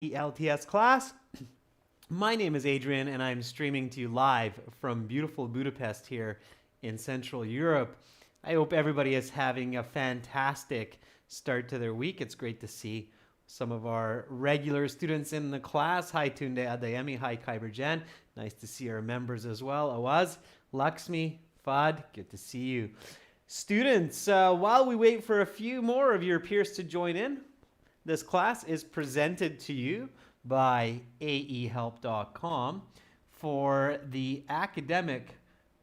IELTS class. My name is Adrian and I'm streaming to you live from beautiful Budapest here in Central Europe. I hope everybody is having a fantastic start to their week. It's great to see some of our regular students in the class. Hi Tunde Adayemi, hi Kyber Jan. Nice to see our members as well. Awaz, Lakshmi, Fad, good to see you. Students, while we wait for a few more of your peers to join in, this class is presented to you by aehelp.com for the academic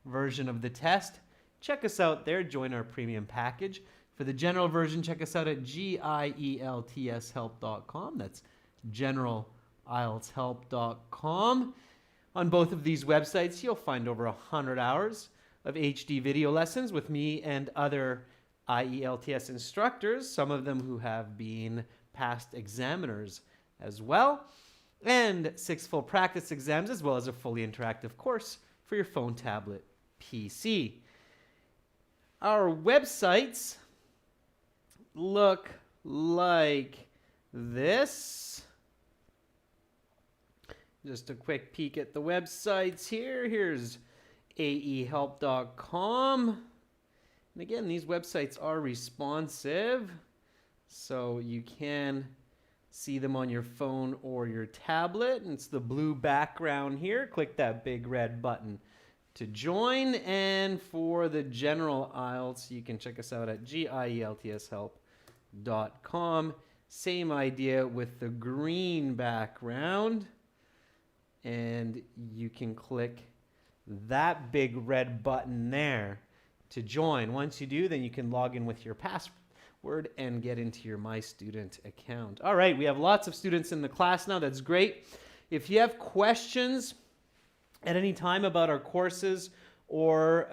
version of the test. Check us out there, join our premium package. For the general version, check us out at gieltshelp.com. That's generalieltshelp.com. On both of these websites, you'll find over 100 hours of HD video lessons with me and other IELTS instructors, some of them who have been past examiners as well, and 6 full practice exams, as well as a fully interactive course for your phone, tablet, PC. Our websites look like this. Just a quick peek at the websites here. Here's aehelp.com. And again, these websites are responsive, so you can see them on your phone or your tablet. And it's the blue background here. Click that big red button to join. And for the general IELTS, you can check us out at gieltshelp.com. Same idea with the green background. And you can click that big red button there to join. Once you do, then you can log in with your password and get into your My Student account. All right, we have lots of students in the class now. That's great. If you have questions at any time about our courses or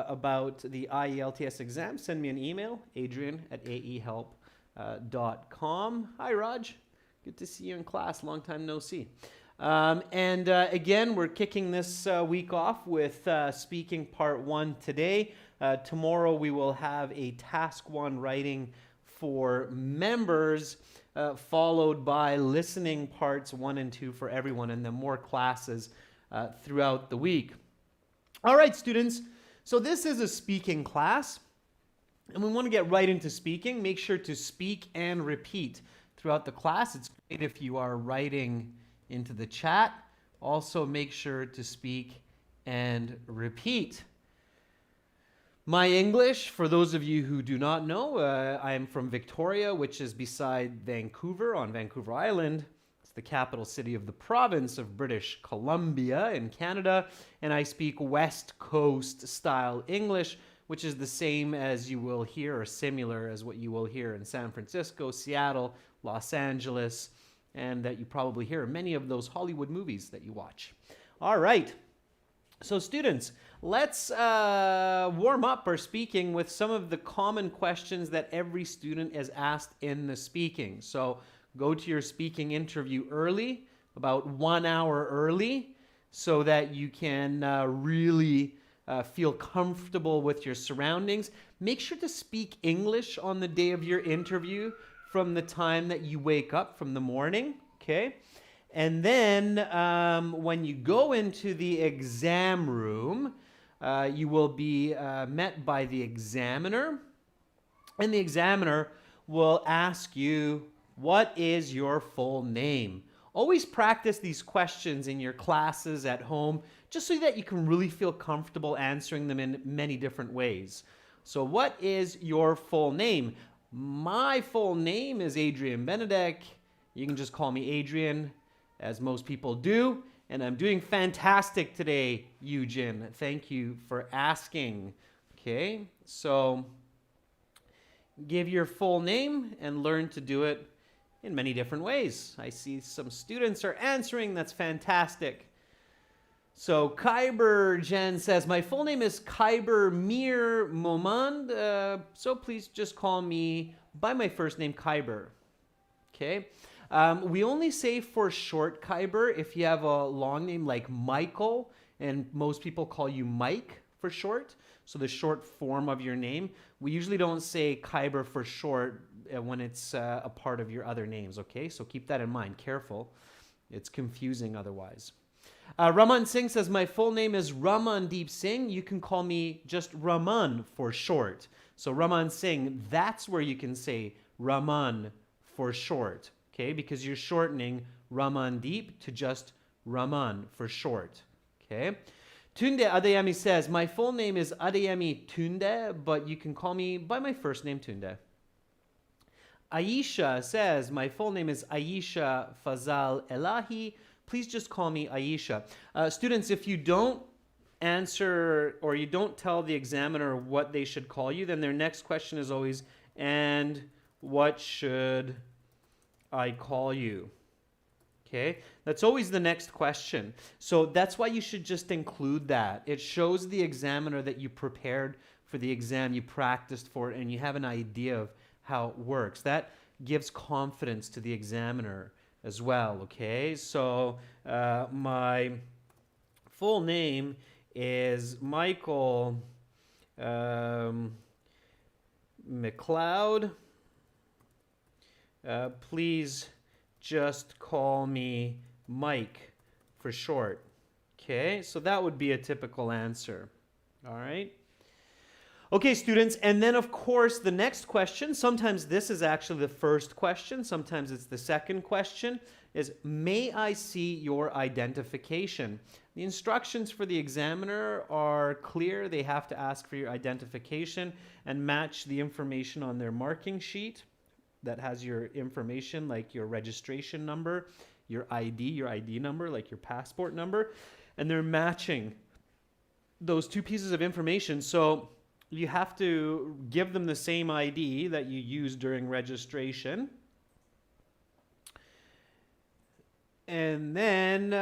about the IELTS exam, send me an email, adrian@aehelp.com. Hi, Raj. Good to see you in class. Long time no see. Again, we're kicking this week off with speaking part 1 today. Tomorrow we will have a task 1 writing for members, followed by listening parts 1 and 2 for everyone, and then more classes throughout the week. All right, students. So this is a speaking class, and we want to get right into speaking. Make sure to speak and repeat throughout the class. It's great if you are writing into the chat. Also, make sure to speak and repeat. My English, for those of you who do not know, I am from Victoria, which is beside Vancouver on Vancouver Island. It's the capital city of the province of British Columbia in Canada, and I speak West Coast style English, which is the same as you will hear, or similar as what you will hear in San Francisco, Seattle, Los Angeles, and that you probably hear in many of those Hollywood movies that you watch. All right. So students, let's warm up our speaking with some of the common questions that every student is asked in the speaking. So go to your speaking interview early, about 1 hour early, so that you can really feel comfortable with your surroundings. Make sure to speak English on the day of your interview from the time that you wake up from the morning, okay? And then when you go into the exam room, you will be met by the examiner. And the examiner will ask you, what is your full name? Always practice these questions in your classes at home, just so that you can really feel comfortable answering them in many different ways. So what is your full name? My full name is Adrian Benedek. You can just call me Adrian, as most people do, and I'm doing fantastic today, Eugen. Thank you for asking. Okay, so give your full name and learn to do it in many different ways. I see some students are answering. That's fantastic. So Kyber Jen says, my full name is Kyber Mir Momand, so please just call me by my first name, Kyber. Okay. We only say for short Kyber if you have a long name like Michael, and most people call you Mike for short, so the short form of your name. We usually don't say Kyber for short when it's a part of your other names, okay? So keep that in mind. Careful. It's confusing otherwise. Raman Singh says, my full name is Ramandeep Singh. You can call me just Raman for short. So Raman Singh, that's where you can say Raman for short, okay? Because you're shortening Ramandeep to just Raman for short, okay? Tunde Adeyemi says, my full name is Adeyemi Tunde, but you can call me by my first name, Tunde. Aisha says, my full name is Aisha Fazal Elahi. Please just call me Aisha. Students, if you don't answer or you don't tell the examiner what they should call you, then their next question is always, and what should I call you? Okay, that's always the next question. So that's why you should just include that. It shows the examiner that you prepared for the exam, you practiced for it, and you have an idea of how it works. That gives confidence to the examiner as well, okay? So my full name is Michael McLeod. Please just call me Mike for short. Okay, so that would be a typical answer. All right. Okay, students, and then of course the next question, sometimes this is actually the first question, sometimes it's the second question, is may I see your identification? The instructions for the examiner are clear. They have to ask for your identification and match the information on their marking sheet that has your information, like your registration number, your ID number, like your passport number, and they're matching those two pieces of information. So you have to give them the same ID that you used during registration. And then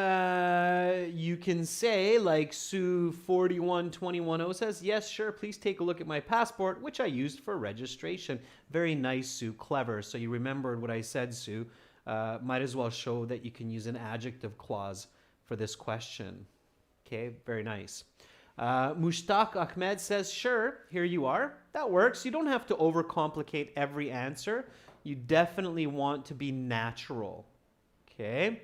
you can say, like Sue 41210 says, yes, sure, please take a look at my passport, which I used for registration. Very nice, Sue, clever. So you remembered what I said, Sue. Might as well show that you can use an adjective clause for this question. Okay, very nice. Mushtaq Ahmed says, sure, here you are. That works. You don't have to overcomplicate every answer. You definitely want to be natural. Okay.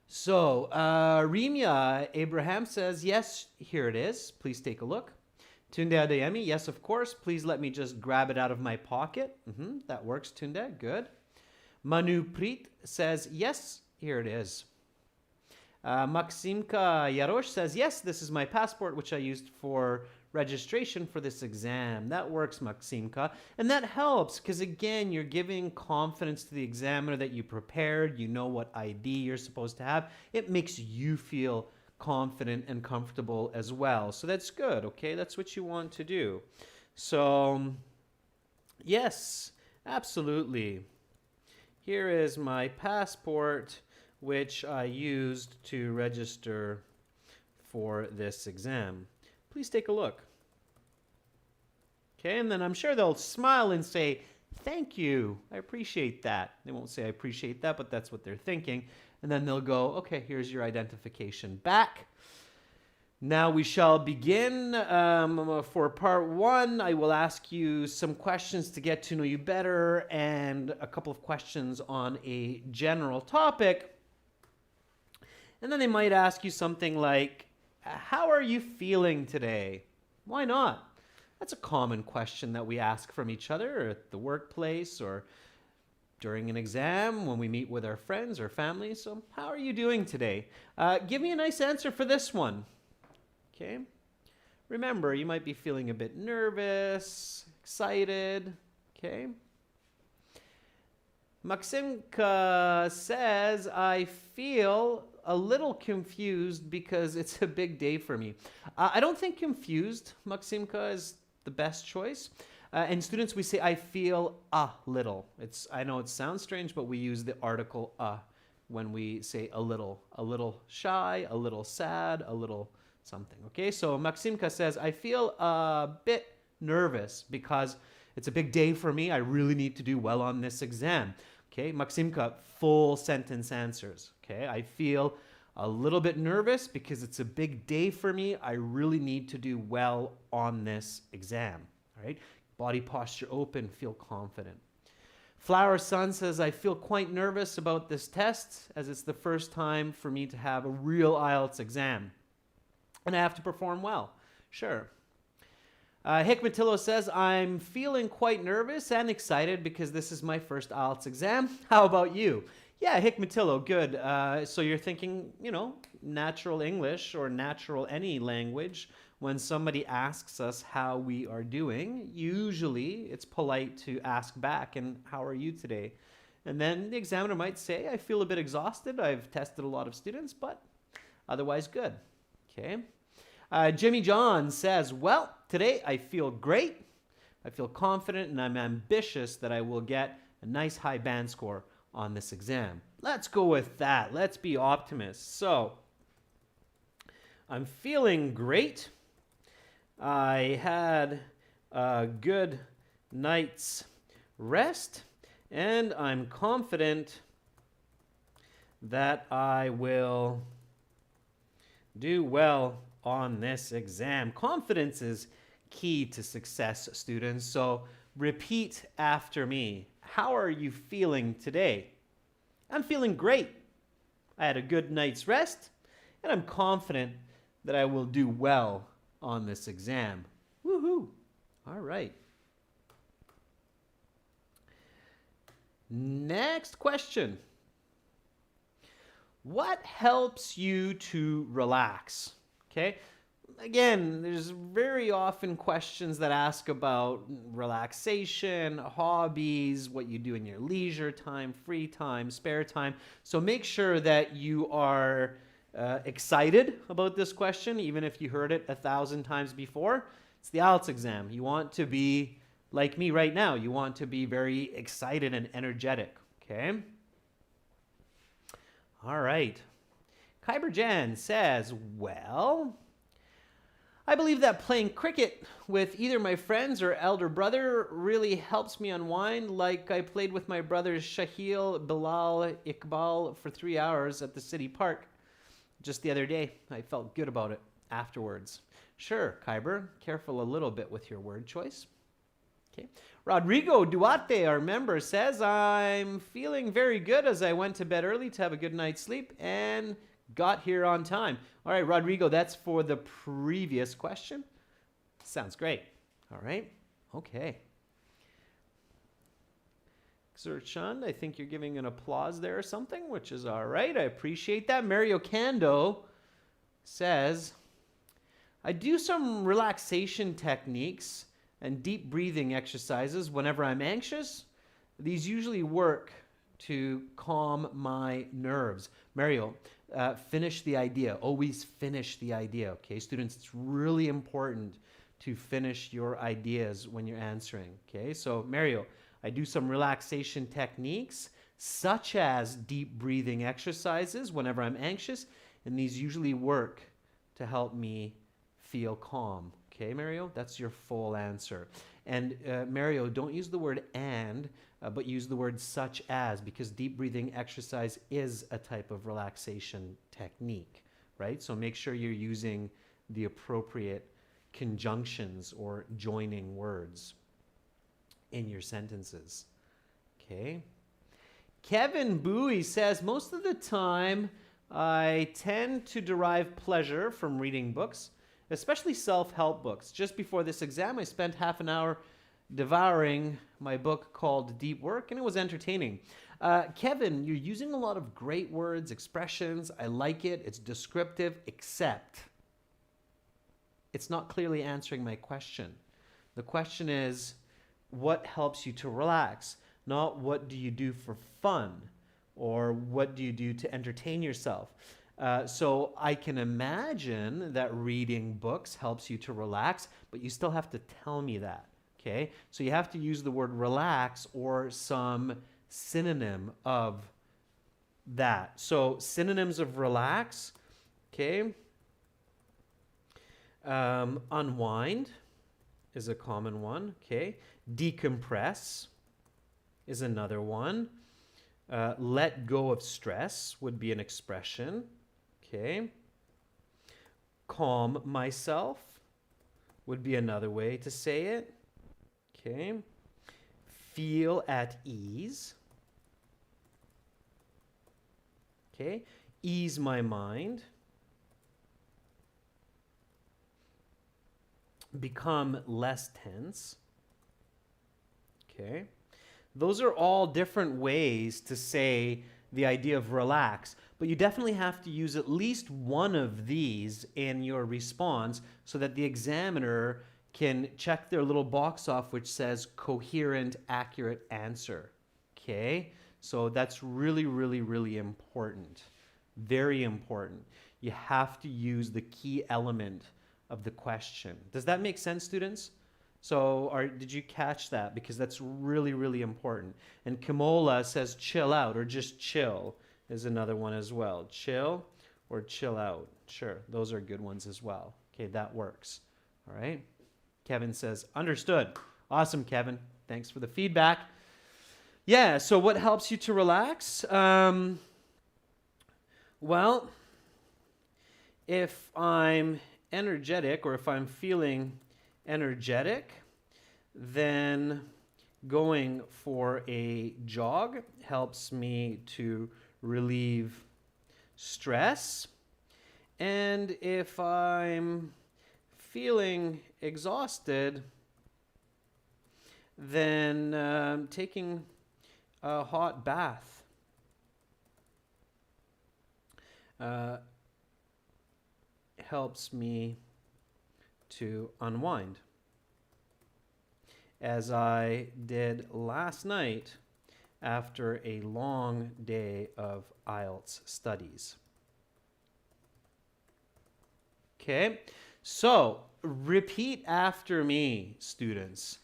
So, Remia Abraham says, yes, here it is. Please take a look. Tunde Adeyemi, yes, of course. Please let me just grab it out of my pocket. That works, Tunde. Good. Manu Preet says, yes, here it is. Maximka Yarosh says, yes, this is my passport, which I used for registration for this exam. That works, Maximka. And that helps because, again, you're giving confidence to the examiner that you prepared, you know what ID you're supposed to have. It makes you feel confident and comfortable as well. So that's good, okay? That's what you want to do. So, yes, absolutely. Here is my passport, which I used to register for this exam. Please take a look. Okay, and then I'm sure they'll smile and say, thank you, I appreciate that. They won't say I appreciate that, but that's what they're thinking. And then they'll go, okay, here's your identification back. Now we shall begin. For part one, I will ask you some questions to get to know you better and a couple of questions on a general topic. And then they might ask you something like, how are you feeling today? Why not? That's a common question that we ask from each other at the workplace or during an exam when we meet with our friends or family. So how are you doing today? Give me a nice answer for this one. Okay. Remember, you might be feeling a bit nervous, excited. Okay. Maximka says, I feel a little confused because it's a big day for me. I don't think confused, Maximka, is the best choice. And students, we say, I feel a little. I know it sounds strange, but we use the article when we say a little shy, a little sad, a little something. Okay, so Maximka says, I feel a bit nervous because it's a big day for me. I really need to do well on this exam. Okay, Maximka, full sentence answers. Okay, I feel a little bit nervous because it's a big day for me. I really need to do well on this exam. All right, Body posture open, feel confident. Flower Sun says, I feel quite nervous about this test as it's the first time for me to have a real IELTS exam. And I have to perform well. Sure. Hikmatillo says, I'm feeling quite nervous and excited because this is my first IELTS exam. How about you? Yeah, Hikmatillo, good. So you're thinking, natural English or natural any language. When somebody asks us how we are doing, usually it's polite to ask back, and how are you today? And then the examiner might say, I feel a bit exhausted. I've tested a lot of students, but otherwise good. Okay. Jimmy John says, well, today I feel great. I feel confident and I'm ambitious that I will get a nice high band score on this exam. Let's go with that. Let's be optimists. So I'm feeling great. I had a good night's rest and I'm confident that I will do well on this exam. Confidence is key to success, students. So repeat after me. How are you feeling today? I'm feeling great. I had a good night's rest, and I'm confident that I will do well on this exam. Woohoo! All right. Next question. What helps you to relax? Okay. Again, there's very often questions that ask about relaxation, hobbies, what you do in your leisure time, free time, spare time. So make sure that you are excited about this question, even if you heard it 1,000 times before. It's the IELTS exam. You want to be like me right now. You want to be very excited and energetic. Okay. All right. Kyber Jan says, well, I believe that playing cricket with either my friends or elder brother really helps me unwind, like I played with my brothers Shahil, Bilal, Iqbal for 3 hours at the city park just the other day. I felt good about it afterwards. Sure, Kyber, careful a little bit with your word choice. Okay. Rodrigo Duarte, our member, says, I'm feeling very good as I went to bed early to have a good night's sleep and got here on time. All right, Rodrigo, that's for the previous question. Sounds great. All right. Okay. Xerchand, I think you're giving an applause there or something, which is all right. I appreciate that. Mario Cando says, I do some relaxation techniques and deep breathing exercises whenever I'm anxious. These usually work to calm my nerves. Mario, finish the idea. Always finish the idea, okay? Students, it's really important to finish your ideas when you're answering, okay? So, Mario, I do some relaxation techniques such as deep breathing exercises whenever I'm anxious, and these usually work to help me feel calm. Okay, Mario, that's your full answer. And Mario, don't use the word and, but use the word such as, because deep breathing exercise is a type of relaxation technique, right? So make sure you're using the appropriate conjunctions or joining words in your sentences. Okay. Kevin Bowie says, most of the time I tend to derive pleasure from reading books, especially self-help books. Just before this exam, I spent half an hour devouring my book called Deep Work, and it was entertaining. Kevin, you're using a lot of great words, expressions. I like it. It's descriptive, except it's not clearly answering my question. The question is, what helps you to relax? Not what do you do for fun, or what do you do to entertain yourself? So I can imagine that reading books helps you to relax, but you still have to tell me that, okay? So you have to use the word relax or some synonym of that. So synonyms of relax, okay? Unwind is a common one, okay? Decompress is another one. Let go of stress would be an expression. Okay. Calm myself would be another way to say it. Okay. Feel at ease. Okay. Ease my mind. Become less tense. Okay. Those are all different ways to say the idea of relax, but you definitely have to use at least one of these in your response so that the examiner can check their little box off which says coherent, accurate answer. Okay? So that's really, really, really important. Very important. You have to use the key element of the question. Does that make sense, students? So did you catch that? Because that's really, really important. And Kimola says chill out or just chill is another one as well. Chill or chill out. Sure, those are good ones as well. Okay, that works. All right. Kevin says, understood. Awesome, Kevin. Thanks for the feedback. Yeah, so what helps you to relax? Well, if I'm energetic or if I'm feeling energetic, then going for a jog helps me to relieve stress. And if I'm feeling exhausted, then taking a hot bath helps me to unwind, as I did last night after a long day of IELTS studies. Okay, so repeat after me, students.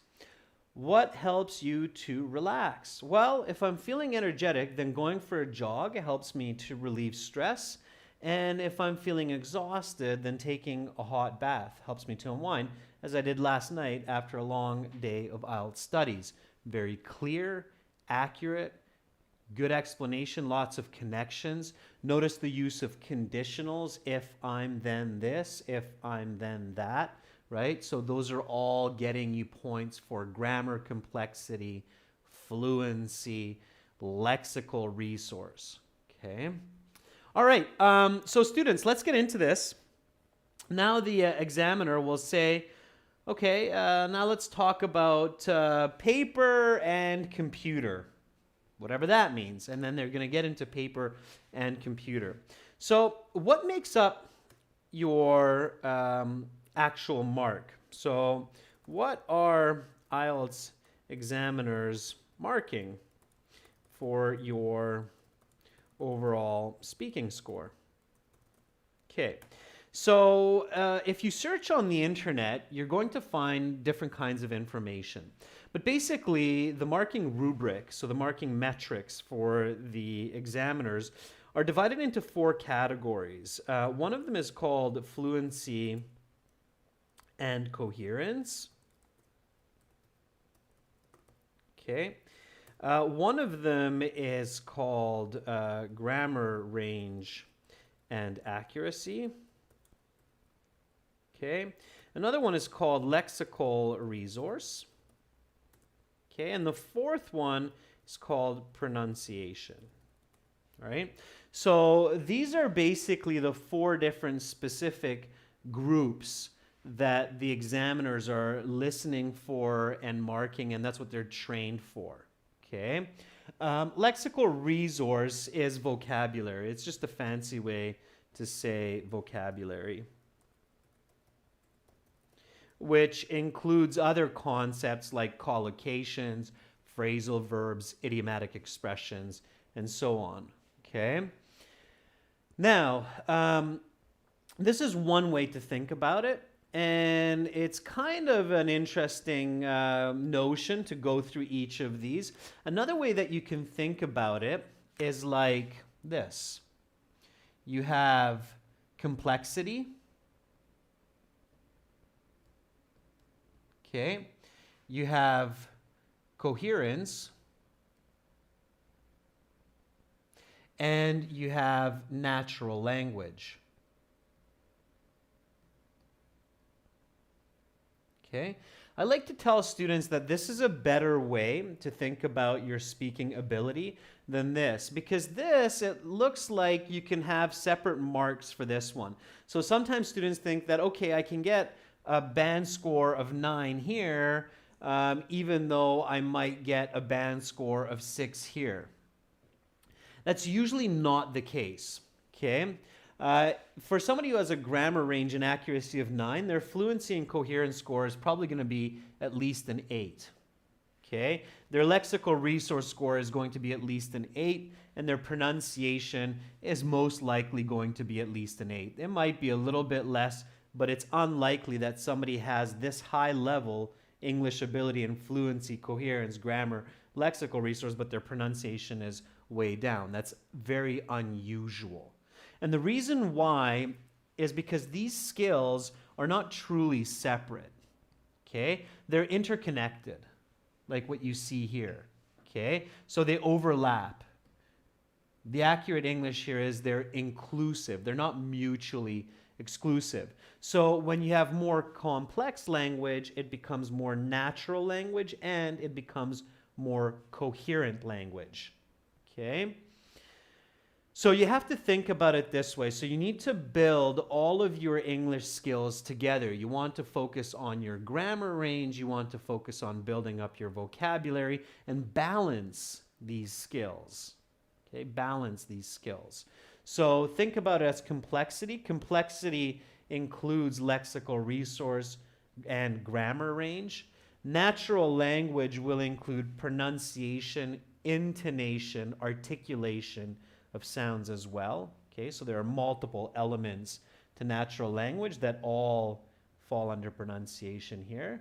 What helps you to relax? Well, if I'm feeling energetic, then going for a jog helps me to relieve stress. And if I'm feeling exhausted, then taking a hot bath helps me to unwind, as I did last night after a long day of IELTS studies. Very clear, accurate, good explanation, lots of connections. Notice the use of conditionals, if I'm then this, if I'm then that, right? So those are all getting you points for grammar complexity, fluency, lexical resource, okay? All right, so students, let's get into this. Now the examiner will say, okay, now let's talk about paper and computer, whatever that means. And then they're going to get into paper and computer. So what makes up your actual mark? So what are IELTS examiners marking for your overall speaking score? Okay, so if you search on the internet, you're going to find different kinds of information. But basically, the marking rubric, so the marking metrics for the examiners, are divided into 4 categories. One of them is called fluency and coherence. Okay. One of them is called grammar range and accuracy. Okay. Another one is called lexical resource. Okay. And the fourth one is called pronunciation. All right. So these are basically the 4 different specific groups that the examiners are listening for and marking, and that's what they're trained for. Okay. Lexical resource is vocabulary. It's just a fancy way to say vocabulary, which includes other concepts like collocations, phrasal verbs, idiomatic expressions, and so on. Okay. Now, this is one way to think about it. And it's kind of an interesting notion to go through each of these. Another way that you can think about it is like this. You have complexity. Okay. You have coherence. And you have natural language. Okay. I like to tell students that this is a better way to think about your speaking ability than this, because this, it looks like you can have separate marks for this one. So sometimes students think that, okay, I can get a band score of 9 here, even though I might get a band score of 6 here. That's usually not the case, okay? For somebody who has a grammar range and accuracy of 9, their fluency and coherence score is probably going to be at least an 8. Okay? Their lexical resource score is going to be at least an 8, and their pronunciation is most likely going to be at least an 8. It might be a little bit less, but it's unlikely that somebody has this high level English ability and fluency, coherence, grammar, lexical resource, but their pronunciation is way down. That's very unusual. And the reason why is because these skills are not truly separate, okay? They're interconnected, like what you see here, okay? So they overlap. The accurate English here is they're inclusive. They're not mutually exclusive. So when you have more complex language, it becomes more natural language and it becomes more coherent language, okay? So you have to think about it this way. So you need to build all of your English skills together. You want to focus on your grammar range. You want to focus on building up your vocabulary and balance these skills. Okay, balance these skills. So think about it as complexity. Complexity includes lexical resource and grammar range. Natural language will include pronunciation, intonation, articulation of sounds as well. Okay, so there are multiple elements to natural language that all fall under pronunciation here.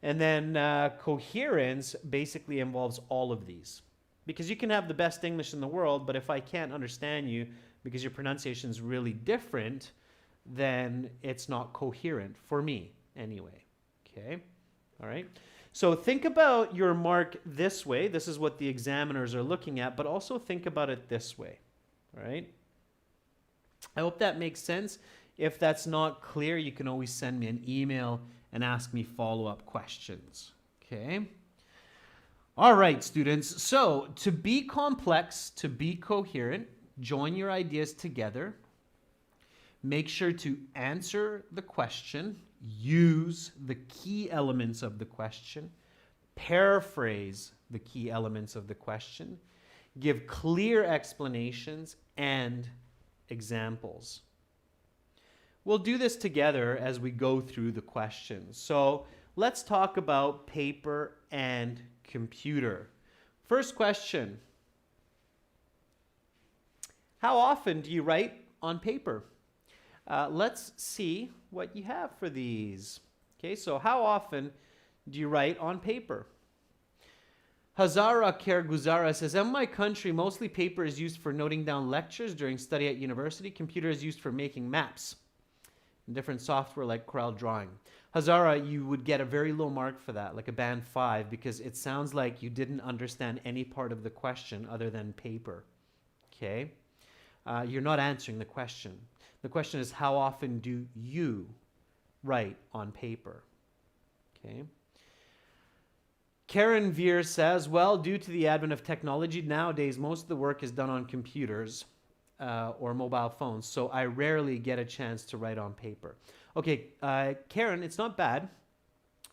And then coherence basically involves all of these. Because you can have the best English in the world, but if I can't understand you because your pronunciation is really different, then it's not coherent for me anyway. Okay, all right. So think about your mark this way. This is what the examiners are looking at, but also think about it this way, right? I hope that makes sense. If that's not clear, you can always send me an email and ask me follow-up questions, okay? All right, students. So to be complex, to be coherent, join your ideas together. Make sure to answer the question, use the key elements of the question, paraphrase the key elements of the question, give clear explanations and examples. We'll do this together as we go through the questions. So let's talk about paper and computer. First question. How often do you write on paper? Let's see what you have for these. Okay, so how often do you write on paper? Hazara Kerguzara says, in my country, mostly paper is used for noting down lectures during study at university. Computer is used for making maps and different software like Corel Drawing. Hazara, you would get a very low mark for that, like a band 5, because it sounds like you didn't understand any part of the question other than paper. Okay? You're not answering the question. The question is, how often do you write on paper? Okay. Karen Veer says, well, due to the advent of technology, nowadays most of the work is done on computers or mobile phones, so I rarely get a chance to write on paper. Okay, Karen, it's not bad,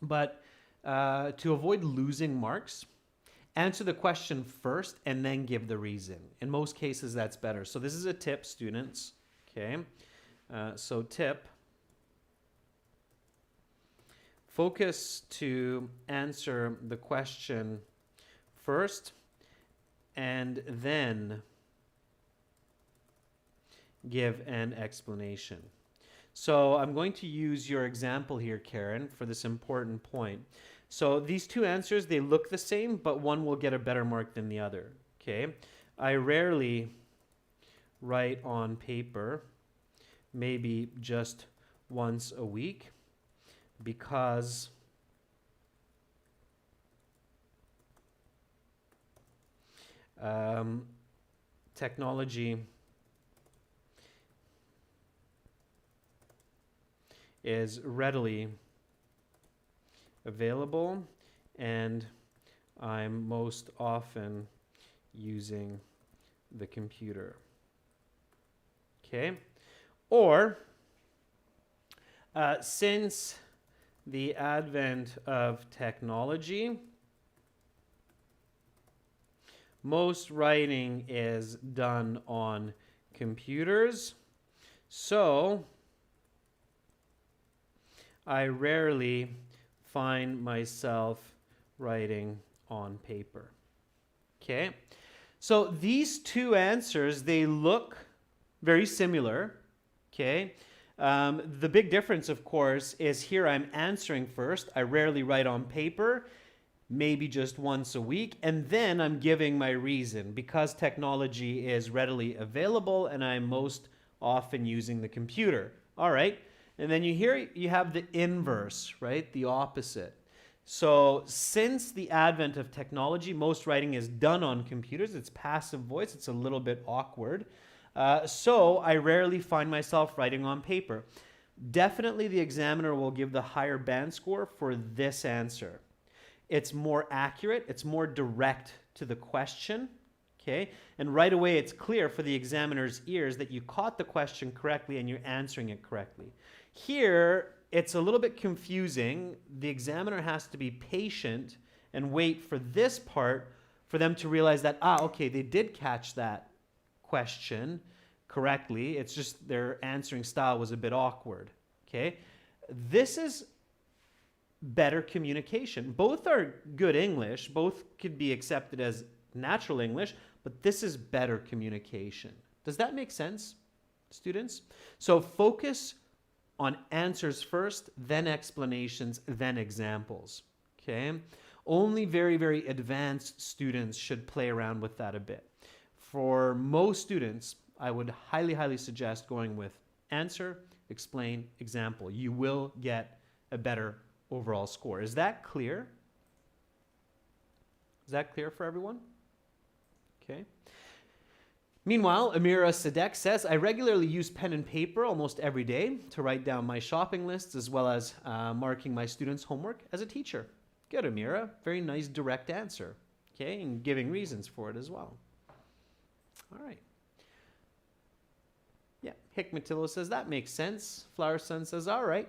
but to avoid losing marks, answer the question first and then give the reason. In most cases, that's better. So this is a tip, students. Okay, so tip. Focus to answer the question first and then give an explanation. So I'm going to use your example here, Karen, for this important point. So these two answers, they look the same, but one will get a better mark than the other. Okay, I rarely write on paper, maybe just once a week, because technology is readily available and I'm most often using the computer. Okay? Or, since the advent of technology, most writing is done on computers, so I rarely find myself writing on paper. Okay? So these two answers, they look very similar. Okay? The big difference, of course, is here I'm answering first. I rarely write on paper, maybe just once a week, and then I'm giving my reason because technology is readily available and I'm most often using the computer. All right. And then you have the inverse, right? The opposite. So since the advent of technology, most writing is done on computers. It's passive voice. It's a little bit awkward. So I rarely find myself writing on paper. Definitely the examiner will give the higher band score for this answer. It's more accurate. It's more direct to the question. Okay? And right away it's clear for the examiner's ears that you caught the question correctly and you're answering it correctly. Here, it's a little bit confusing. The examiner has to be patient and wait for this part for them to realize that, okay, they did catch that question correctly. It's just their answering style was a bit awkward. Okay? This is better communication. Both are good English. Both could be accepted as natural English, but this is better communication. Does that make sense, students? So focus on answers first, then explanations, then examples. Okay? Only very, very advanced students should play around with that a bit. For most students, I would highly, highly suggest going with answer, explain, example. You will get a better overall score. Is that clear? Is that clear for everyone? Okay. Meanwhile, Amira Sadek says, I regularly use pen and paper almost every day to write down my shopping lists as well as marking my students' homework as a teacher. Good, Amira. Very nice direct answer. Okay, and giving reasons for it as well. All right. Yeah, Hikmatillo says, that makes sense. Flower Sun says, all right.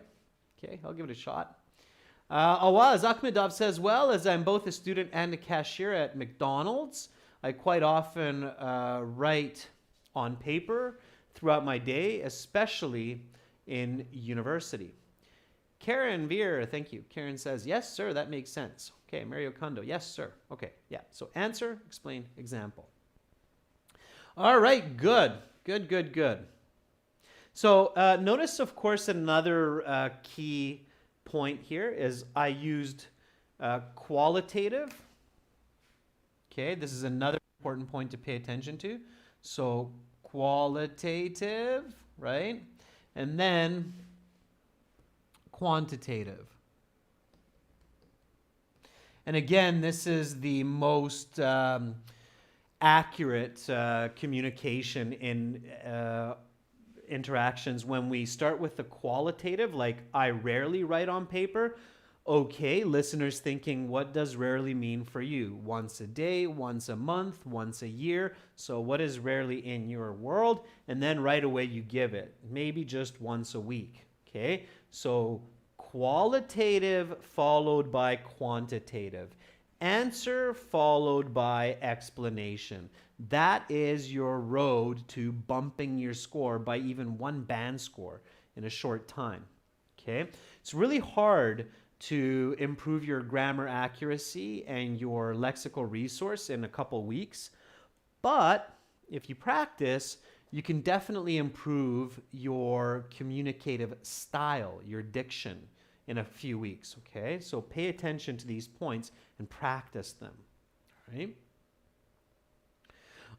Okay, I'll give it a shot. Awaz Akhmedov says, well, as I'm both a student and a cashier at McDonald's, I quite often write on paper throughout my day, especially in university. Karen Veer, thank you. Karen says, yes, sir, that makes sense. Okay, Mario Kondo, yes, sir. Okay, yeah. So answer, explain, example. All right, good. Good, good, good. So notice, of course, another key point here is I used qualitative. Okay, this is another important point to pay attention to. So qualitative, right? And then quantitative. And again, this is the most accurate communication in interactions. When we start with the qualitative, like I rarely write on paper, okay, listeners thinking, what does rarely mean for you? Once a day, once a month, once a year. So what is rarely in your world? And then right away you give it, maybe just once a week. Okay, so qualitative followed by quantitative. Answer followed by explanation. That is your road to bumping your score by even one band score in a short time. Okay, it's really hard to improve your grammar accuracy and your lexical resource in a couple weeks. But if you practice, you can definitely improve your communicative style, your diction in a few weeks, okay? So pay attention to these points and practice them,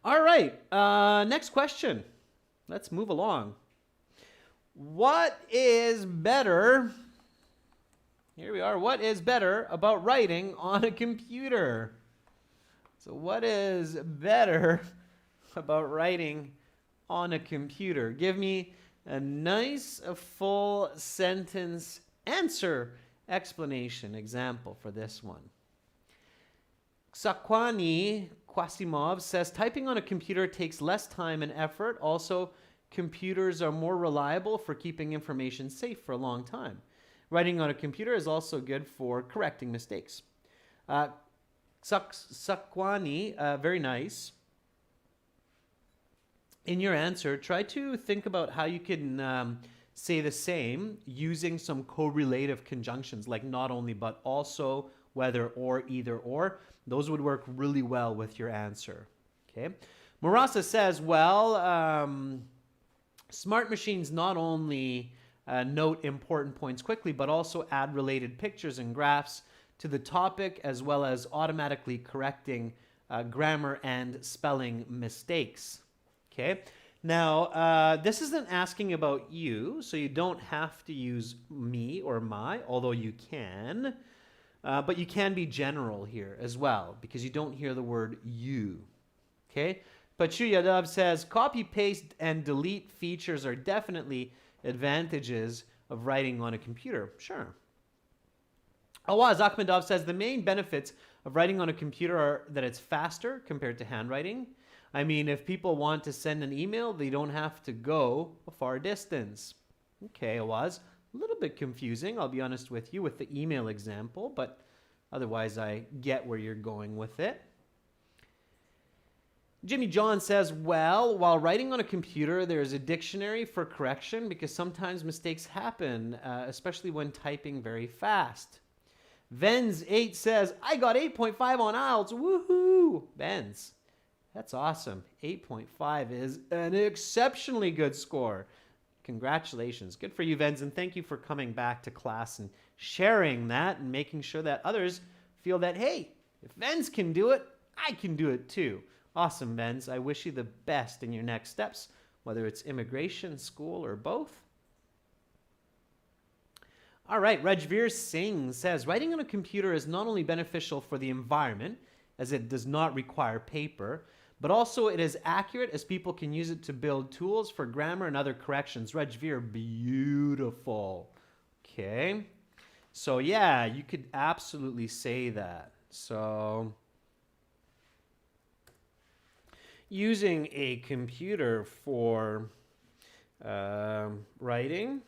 all right? Next question. Let's move along. What is better? Here we are. What is better about writing on a computer? So what is better about writing on a computer? Give me a nice, full sentence answer Explanation, example for this one. Ksakwani Kwasimov says typing on a computer takes less time and effort. Also, computers are more reliable for keeping information safe for a long time. Writing on a computer is also good for correcting mistakes. Sakwani, very nice. In your answer, try to think about how you can say the same using some correlative conjunctions like not only but also, whether or, either or. Those would work really well with your answer. Okay. Marasa says, well, smart machines not only note important points quickly, but also add related pictures and graphs to the topic, as well as automatically correcting grammar and spelling mistakes. Okay. Now, this isn't asking about you, so you don't have to use me or my, although you can. But you can be general here as well, because you don't hear the word you. Okay? Pachu Yadav says, copy, paste, and delete features are definitely advantages of writing on a computer. Sure. Awaz Akhmedov says, the main benefits of writing on a computer are that it's faster compared to handwriting. I mean, if people want to send an email, they don't have to go a far distance. Okay, Awaz. A little bit confusing, I'll be honest with you, with the email example, but otherwise I get where you're going with it. Jimmy John says, well, while writing on a computer, there's a dictionary for correction because sometimes mistakes happen, especially when typing very fast. Vens8 says, I got 8.5 on IELTS, woohoo! Vens, that's awesome. 8.5 is an exceptionally good score. Congratulations. Good for you, Vens, and thank you for coming back to class and sharing that and making sure that others feel that, hey, if Vens can do it, I can do it too. Awesome, Vens. I wish you the best in your next steps, whether it's immigration, school, or both. All right, Rajveer Singh says, writing on a computer is not only beneficial for the environment, as it does not require paper, but also it is accurate as people can use it to build tools for grammar and other corrections. Rajveer, beautiful. Okay. So yeah, you could absolutely say that. So using a computer for writing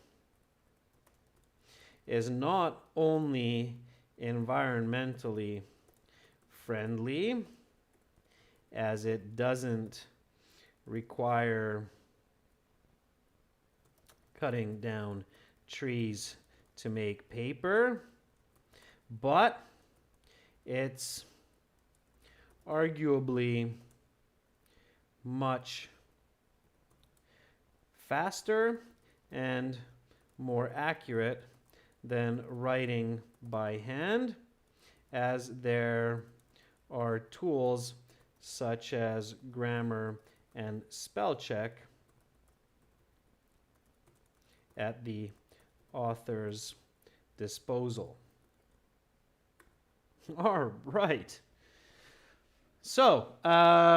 is not only environmentally friendly, as it doesn't require cutting down trees to make paper, but it's arguably much faster and more accurate than writing by hand, as there are tools such as grammar and spell check at the author's disposal. All right. So,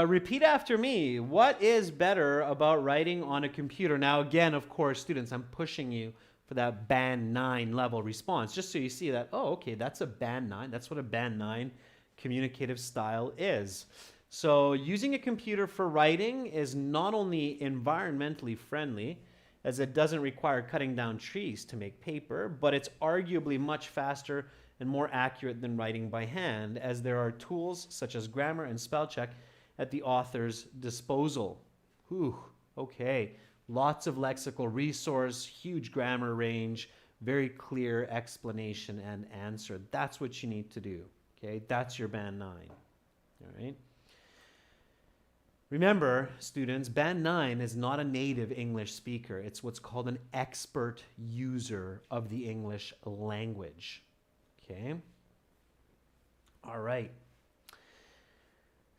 repeat after me. What is better about writing on a computer? Now, again, of course, students, I'm pushing you for that Band 9 level response, just so you see that, oh, okay, that's a Band 9. That's what a Band 9 communicative style is. So using a computer for writing is not only environmentally friendly, as it doesn't require cutting down trees to make paper, but it's arguably much faster and more accurate than writing by hand, as there are tools such as grammar and spell check at the author's disposal. Whew, okay. Lots of lexical resource, huge grammar range, very clear explanation and answer. That's what you need to do, okay? That's your Band 9, all right? Remember, students, Band 9 is not a native English speaker. It's what's called an expert user of the English language. Okay? All right.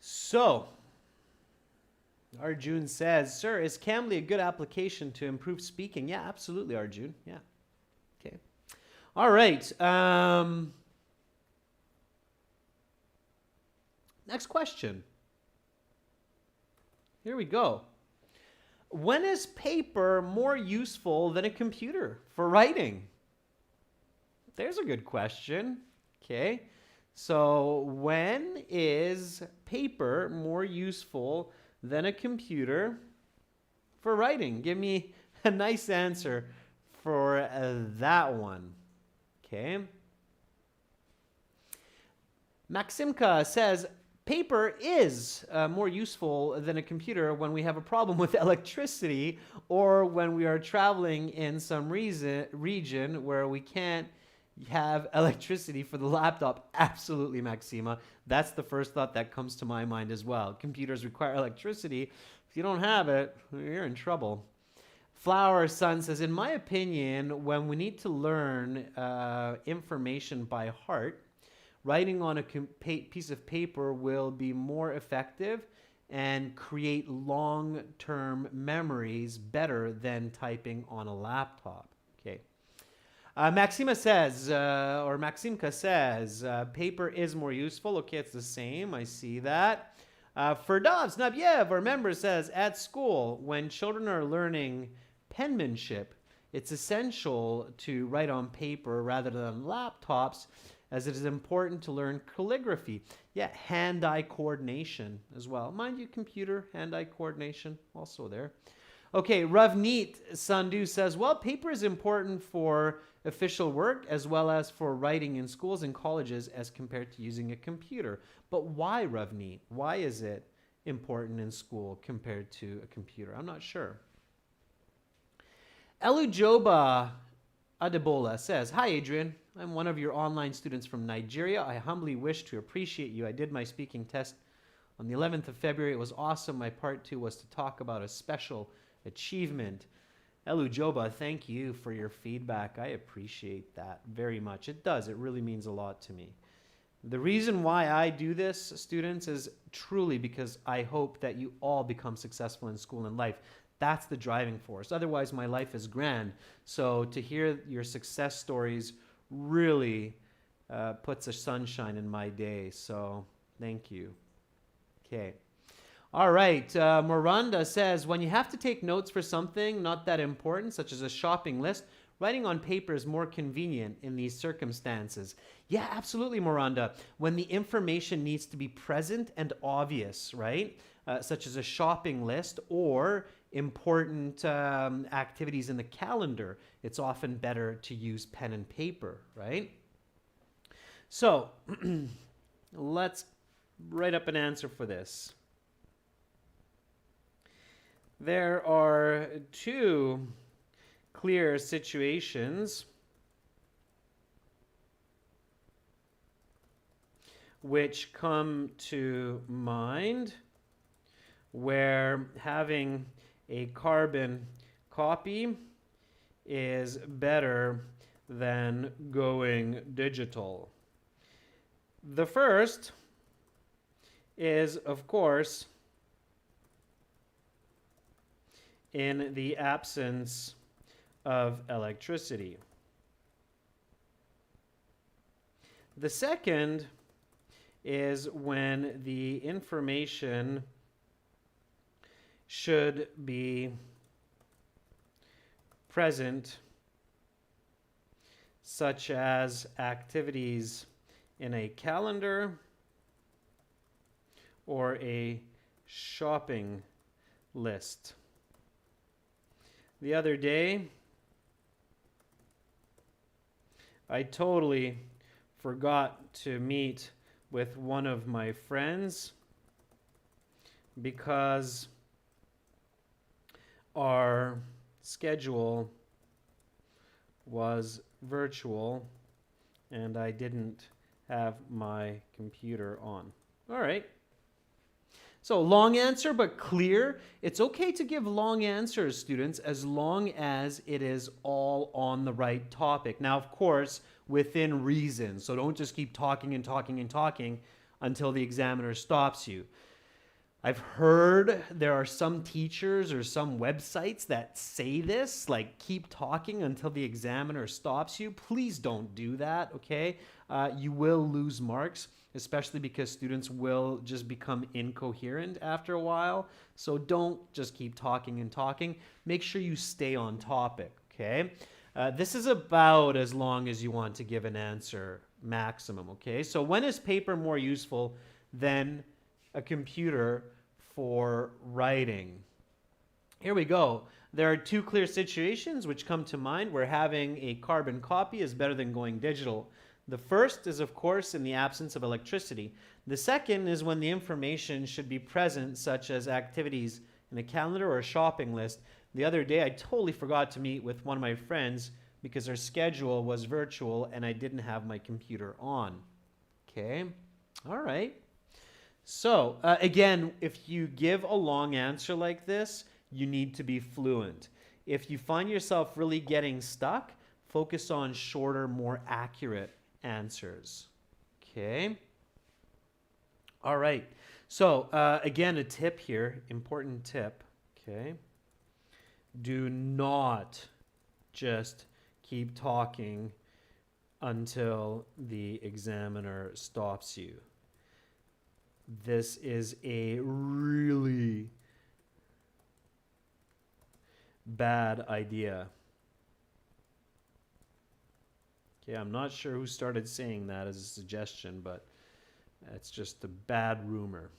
So, Arjun says, sir, is Cambly a good application to improve speaking? Yeah, absolutely, Arjun. Yeah. Okay. All right. Next question. Here we go. When is paper more useful than a computer for writing? There's a good question. Okay. So when is paper more useful than a computer for writing? Give me a nice answer for that one. Okay. Maximka says, paper is more useful than a computer when we have a problem with electricity or when we are traveling in some region where we can't have electricity for the laptop. Absolutely, Maxima. That's the first thought that comes to my mind as well. Computers require electricity. If you don't have it, you're in trouble. Flower Sun says, in my opinion, when we need to learn information by heart, writing on a piece of paper will be more effective and create long-term memories better than typing on a laptop. Okay. Maxima says, or Maximka says, paper is more useful. Okay, it's the same. I see that. Ferdov Snabyev, our member, says, at school, when children are learning penmanship, it's essential to write on paper rather than laptops, as it is important to learn calligraphy. Yeah, hand-eye coordination as well. Mind you, computer, hand-eye coordination, also there. Okay, Ravneet Sandhu says, well, paper is important for official work as well as for writing in schools and colleges as compared to using a computer. But why, Ravneet? Why is it important in school compared to a computer? I'm not sure. Elujoba Adebola says, hi, Adrian. I'm one of your online students from Nigeria. I humbly wish to appreciate you. I did my speaking test on the 11th of February. It was awesome. My part 2 was to talk about a special achievement. Elujoba, thank you for your feedback. I appreciate that very much. It does. It really means a lot to me. The reason why I do this, students, is truly because I hope that you all become successful in school and life. That's the driving force. Otherwise, my life is grand. So to hear your success stories really puts a sunshine in my day. So thank you. Okay. All right. Miranda says, when you have to take notes for something not that important, such as a shopping list, writing on paper is more convenient in these circumstances. Yeah, absolutely, Miranda. When the information needs to be present and obvious, right? Such as a shopping list or important activities in the calendar, it's often better to use pen and paper, right? So let's write up an answer for this. There are two clear situations which come to mind where having a carbon copy is better than going digital. The first is, of course, in the absence of electricity. The second is when the information should be present, such as activities in a calendar or a shopping list. The other day, I totally forgot to meet with one of my friends because our schedule was virtual and I didn't have my computer on. All right. So long answer, but clear. It's okay to give long answers, students, as long as it is all on the right topic. Now, of course, within reason. So don't just keep talking and talking and talking until the examiner stops you. I've heard there are some teachers or some websites that say this, like keep talking until the examiner stops you. Please don't do that, okay? You will lose marks, especially because students will just become incoherent after a while. So don't just keep talking and talking. Make sure you stay on topic, okay? This is about as long as you want to give an answer maximum, okay? So when is paper more useful than a computer for writing? Here we go. There are two clear situations which come to mind where having a carbon copy is better than going digital. The first is, of course, in the absence of electricity. The second is when the information should be present, such as activities in a calendar or a shopping list. The other day, I totally forgot to meet with one of my friends because our schedule was virtual and I didn't have my computer on. Okay, all right. So, again, if you give a long answer like this, you need to be fluent. If you find yourself really getting stuck, focus on shorter, more accurate answers. Okay. All right. So, again, a tip here, important tip. Okay. Do not just keep talking until the examiner stops you. This is a really bad idea. Okay, I'm not sure who started saying that as a suggestion, but it's just a bad rumor.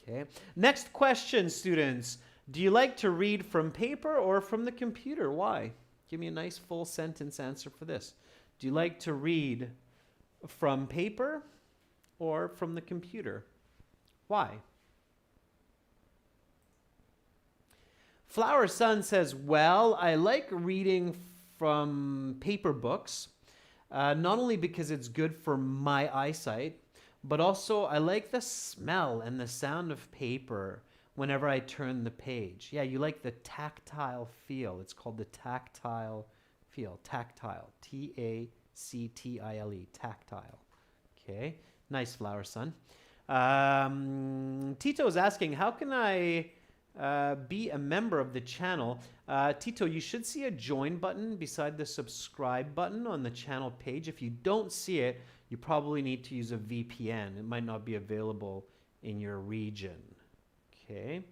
Okay. Next question, students. Do you like to read from paper or from the computer? Why? Give me a nice full sentence answer for this. Do you like to read from paper or from the computer? Why? Flower Sun says, well, I like reading from paper books, not only because it's good for my eyesight, but also I like the smell and the sound of paper whenever I turn the page. Yeah, you like the tactile feel. It's called the tactile feel. Tactile. T-A-C-T-I-L-E. Tactile. Okay. Nice, Flower Sun. Tito is asking, how can I be a member of the channel? Tito, you should see a join button beside the subscribe button on the channel page. If you don't see it, you probably need to use a VPN. It might not be available in your region. Okay.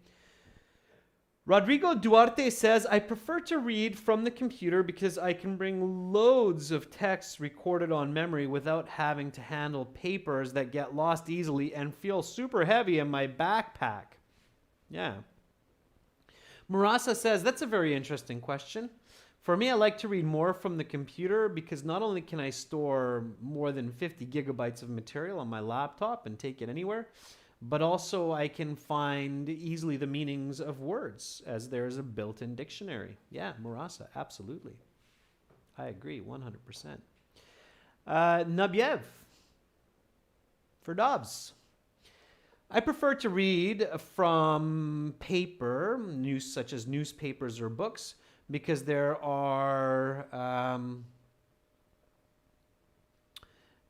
Rodrigo Duarte says, I prefer to read from the computer because I can bring loads of text recorded on memory without having to handle papers that get lost easily and feel super heavy in my backpack. Yeah. Marasa says, that's a very interesting question. For me, I like to read more from the computer because not only can I store more than 50 gigabytes of material on my laptop and take it anywhere, but also I can find easily the meanings of words as there is a built-in dictionary. Yeah, Marasa, absolutely. I agree, 100%. Nabiev, for Dobbs. I prefer to read from paper, such as newspapers or books, because there are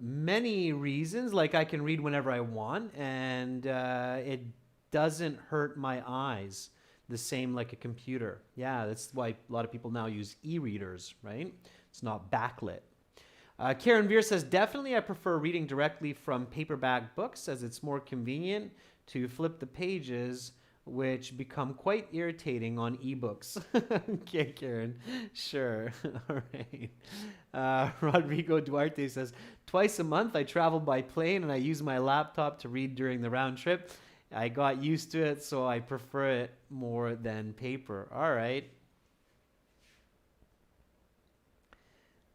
many reasons. Like I can read whenever I want, and it doesn't hurt my eyes the same like a computer. Yeah, that's why a lot of people now use e-readers, right? It's not backlit. Karen Veer says, definitely I prefer reading directly from paperback books as it's more convenient to flip the pages, which become quite irritating on ebooks. Okay, Karen. Sure. All right. Rodrigo Duarte says, twice a month I travel by plane and I use my laptop to read during the round trip. I got used to it, so I prefer it more than paper. All right.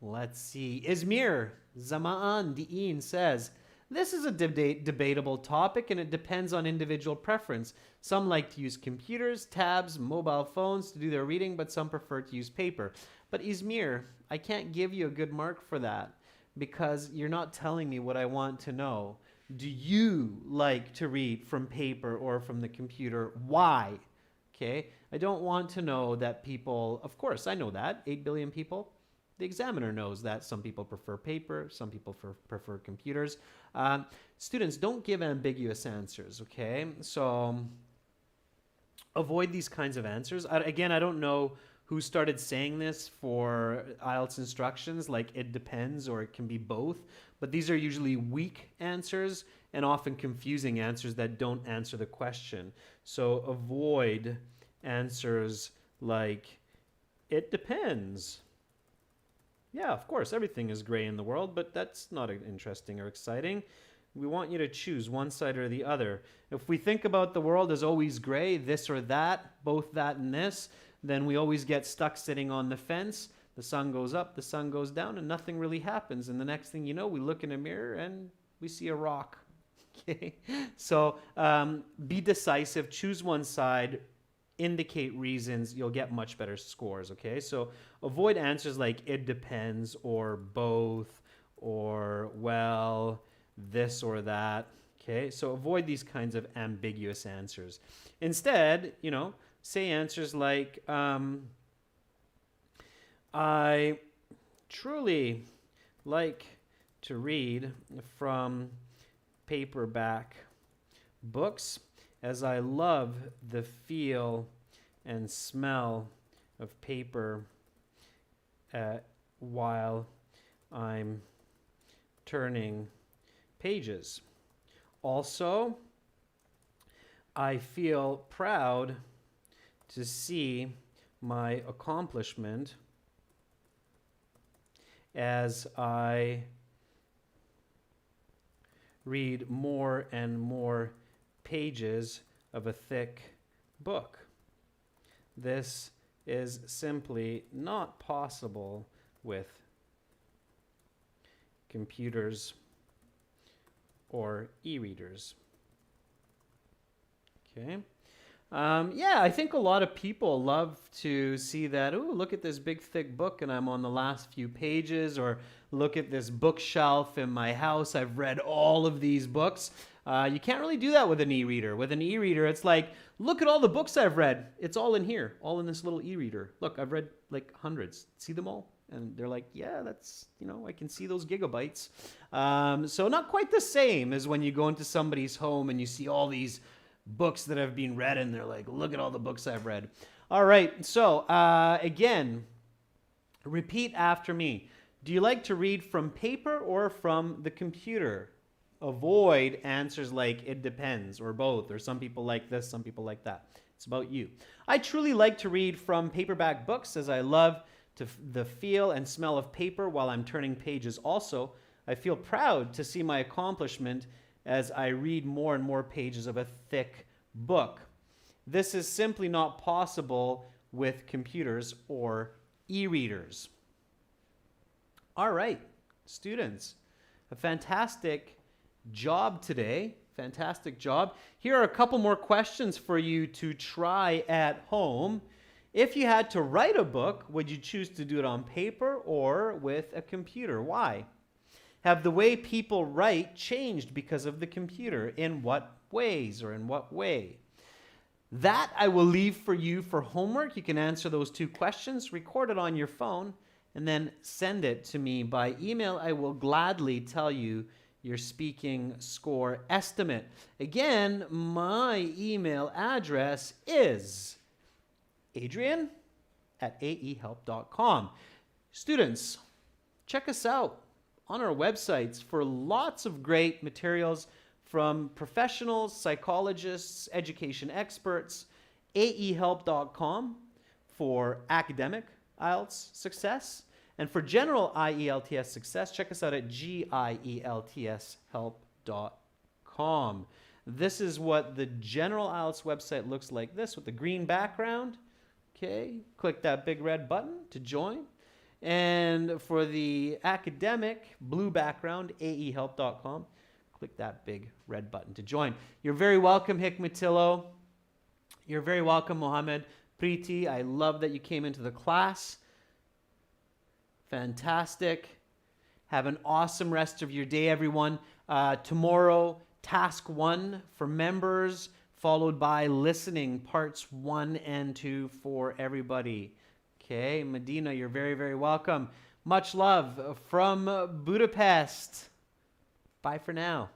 Let's see. Izmir Zamaan Diin says, this is a debatable topic and it depends on individual preference. Some like to use computers, tabs, mobile phones to do their reading, but some prefer to use paper. But Izmir, I can't give you a good mark for that because you're not telling me what I want to know. Do you like to read from paper or from the computer? Why? Okay, I don't want to know that people, of course, I know that, 8 billion people. The examiner knows that some people prefer paper, some people prefer computers. Students, don't give ambiguous answers, okay? So avoid these kinds of answers. Again, I don't know who started saying this for IELTS instructions, like it depends or it can be both, but these are usually weak answers and often confusing answers that don't answer the question. So avoid answers like, it depends. Yeah, of course, everything is gray in the world, but that's not interesting or exciting. We want you to choose one side or the other. If we think about the world as always gray, this or that, both that and this, then we always get stuck sitting on the fence. The sun goes up, the sun goes down, and nothing really happens. And the next thing you know, we look in a mirror and we see a rock. Okay, so be decisive, choose one side, indicate reasons, you'll get much better scores. Okay, so avoid answers like it depends or both or well, this or that. Okay, so avoid these kinds of ambiguous answers. Instead, say answers like I truly like to read from paperback books as I love the feel and smell of paper while I'm turning pages. Also, I feel proud to see my accomplishment as I read more and more pages of a thick book. This is simply not possible with computers or e-readers. Okay. Yeah, I think a lot of people love to see that, oh, look at this big thick book and I'm on the last few pages, or look at this bookshelf in my house, I've read all of these books. You can't really do that with an e-reader. With an e-reader, it's like, look at all the books I've read. It's all in here, all in this little e-reader. Look, I've read like hundreds. See them all? And they're like, yeah, that's, I can see those gigabytes. So not quite the same as when you go into somebody's home and you see all these books that have been read and they're like, look at all the books I've read. All right, so again, repeat after me. Do you like to read from paper or from the computer? Avoid answers like it depends or both, or some people like this, some people like that. It's about you. I truly like to read from paperback books as I love the feel and smell of paper while I'm turning pages. Also, I feel proud to see my accomplishment as I read more and more pages of a thick book. This is simply not possible with computers or e-readers. All right, students, a fantastic job today. Fantastic job. Here are a couple more questions for you to try at home. If you had to write a book, would you choose to do it on paper or with a computer? Why? Have the way people write changed because of the computer? In what ways or in what way? That I will leave for you for homework. You can answer those two questions, record it on your phone, and then send it to me by email. I will gladly tell you your speaking score estimate. Again, my email address is adrian@aehelp.com. Students, check us out on our websites for lots of great materials from professionals, psychologists, education experts. aehelp.com for academic IELTS success. And for general IELTS success, check us out at gieltshelp.com. This is what the general IELTS website looks like this with the green background. Okay, click that big red button to join. And for the academic blue background, aehelp.com, click that big red button to join. You're very welcome, Hikmatillo. You're very welcome, Mohammed. Preeti, I love that you came into the class. Fantastic. Have an awesome rest of your day, everyone. Tomorrow, task 1 for members, followed by listening, parts 1 and 2 for everybody. Okay, Medina, you're very, very welcome. Much love from Budapest. Bye for now.